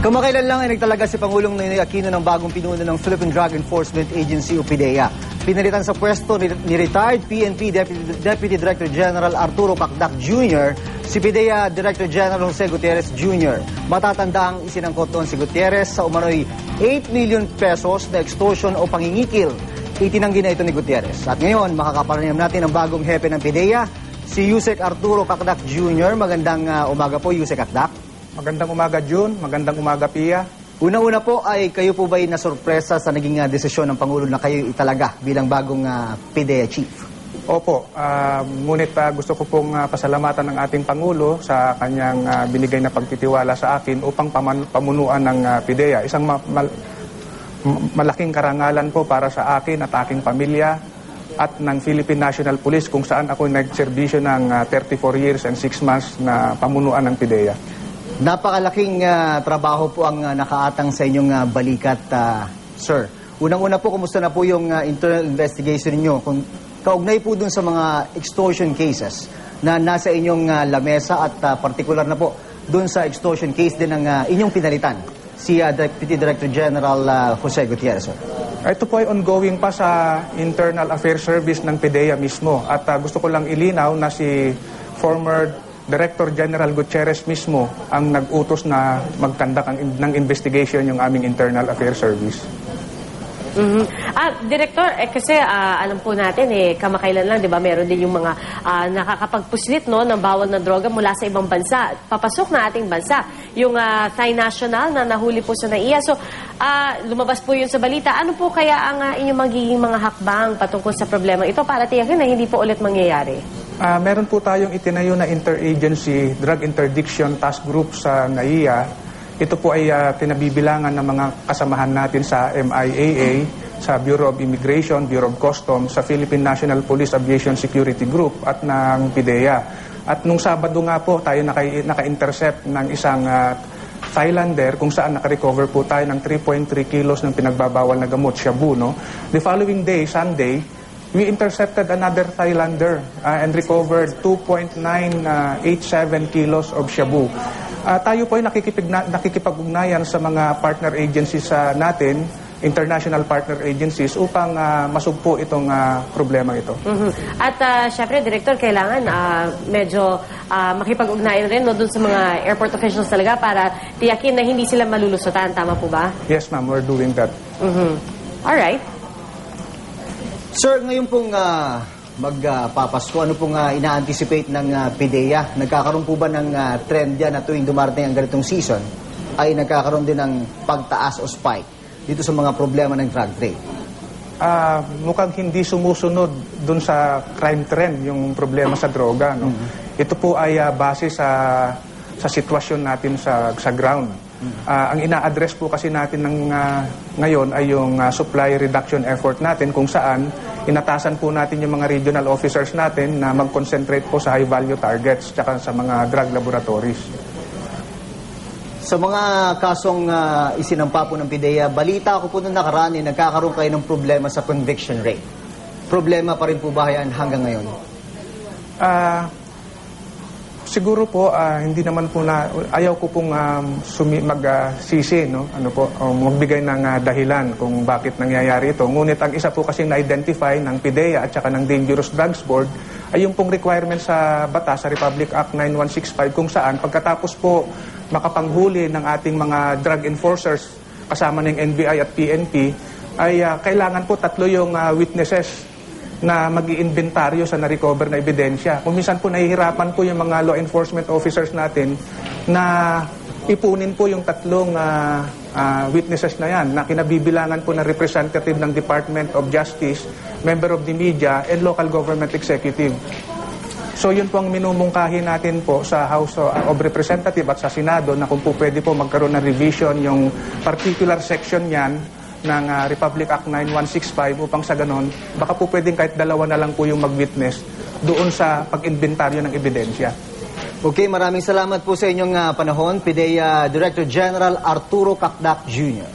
Kamakailan lang ay nagtalaga si Pangulong Noynoy Aquino ng bagong pinuno ng Philippine Drug Enforcement Agency o PDEA. Pinalitan sa pwesto ni retired PNP Deputy Director General Arturo Cacdac Jr. si PDEA Director General Jose Gutierrez Jr. Matatanda ang isinangkot doon si Gutierrez sa umano'y 8 million pesos na extortion o pangingikil. Itinanggi na ito ni Gutierrez. At ngayon, makakapanayam natin ang bagong hepe ng PDEA, si Yusek Arturo Cacdac Jr. Magandang umaga po, Yusek Cacdac. Magandang umaga, June. Magandang umaga, Pia. Unang-una po ay kayo po ba'y nasurpresa sa naging desisyon ng Pangulo na kayo italaga bilang bagong PDEA Chief? Opo. Ngunit gusto ko pong pasalamatan ng ating Pangulo sa kanyang binigay na pagtitiwala sa akin upang pamunuan ng PDEA. Isang malaking karangalan po para sa akin at aking pamilya at ng Philippine National Police kung saan ako nagserbisyo ng 34 years and 6 months na pamunuan ng PDEA. Napakalaking trabaho po ang nakaatang sa inyong balikat, sir. Unang-una po, kumusta na po yung internal investigation niyo? Kung kaugnay po dun sa mga extortion cases na nasa inyong lamesa at partikular na po dun sa extortion case din ng inyong pinalitan, si Deputy Director General Jose Gutierrez, sir. Ito po ay ongoing pa sa Internal Affairs Service ng PDEA mismo. At gusto ko lang ilinaw na si former Director General Gutierrez mismo ang nag-utos na magkandak ng investigation yung aming Internal Affairs Service. Director, kasi alam po natin kamakailan lang, 'di ba? Meron din yung mga nakakapagpuslit ng bawal na droga mula sa ibang bansa. Papasok na ating bansa. Yung Thai national na nahuli po sa NAIA. So, lumabas po yun sa balita. Ano po kaya ang inyong magiging mga hakbang patungkol sa problema ito para tiyakin na hindi po ulit mangyayari? Meron po tayong itinayo na Interagency Drug Interdiction Task Group sa NAIA. Ito po ay pinabibilangan ng mga kasamahan natin sa MIAA, sa Bureau of Immigration, Bureau of Customs, sa Philippine National Police Aviation Security Group at ng PDEA. At nung Sabado nga po tayo naka-intercept ng isang Thailander kung saan naka-recover po tayo ng 3.3 kilos ng pinagbabawal na gamot, shabu. No? The following day, Sunday, we intercepted another Thailander and recovered 2.987 kilos of shabu. Tayo po ay nakikipag-ugnayan sa mga partner agencies natin, international partner agencies, upang masugpo itong problema ito. At syempre, Director, kailangan medyo makipag-ugnayan rin dun sa mga airport officials talaga para tiyakin na hindi sila malulusutan. Tama po ba? Yes, ma'am. We're doing that. Alright. Sir, ngayon pong magpapasko, ano pong ina-anticipate ng PDEA? Nagkakaroon po ba ng trend yan na tuwing dumarating ang ganitong season ay nagkakaroon din ng pagtaas o spike dito sa mga problema ng drug trade? Mukhang hindi sumusunod dun sa crime trend yung problema sa droga. No? Ito po ay base sa sitwasyon natin sa ground. Ang ina-address po kasi natin ngayon ay yung supply reduction effort natin kung saan inatasan po natin yung mga regional officers natin na mag-concentrate po sa high-value targets tsaka sa mga drug laboratories. Sa mga kasong isinampa po ng PDEA, balita ko po nung nakaraan nagkakaroon kayo ng problema sa conviction rate. Problema pa rin po ba yan hanggang ngayon? Siguro po, hindi naman po ayaw ko pong magsisi, no? Magbigay ng dahilan kung bakit nangyayari ito. Ngunit ang isa po kasi na-identify ng PDEA at saka ng Dangerous Drugs Board ay yung pong requirement sa batas, sa Republic Act 9165, kung saan pagkatapos po makapanghuli ng ating mga drug enforcers kasama ng NBI at PNP, ay kailangan po 3 yung witnesses na mag-iinventaryo sa na-recover na ebidensya. Kung minsan po nahihirapan po yung mga law enforcement officers natin na ipunin po yung 3 witnesses na yan na kinabibilangan po ng representative ng Department of Justice, member of the media, and local government executive. So yun po ang minumungkahi natin po sa House of Representatives at sa Senado na kung po pwede po magkaroon ng revision yung particular section yan ng Republic Act 9165 upang sa ganon, baka po pwedeng kahit 2 na lang po yung mag-witness doon sa pag-inventaryo ng ebidensya. Okay, maraming salamat po sa inyong panahon, PDEA Director General Arturo Cacdac Jr.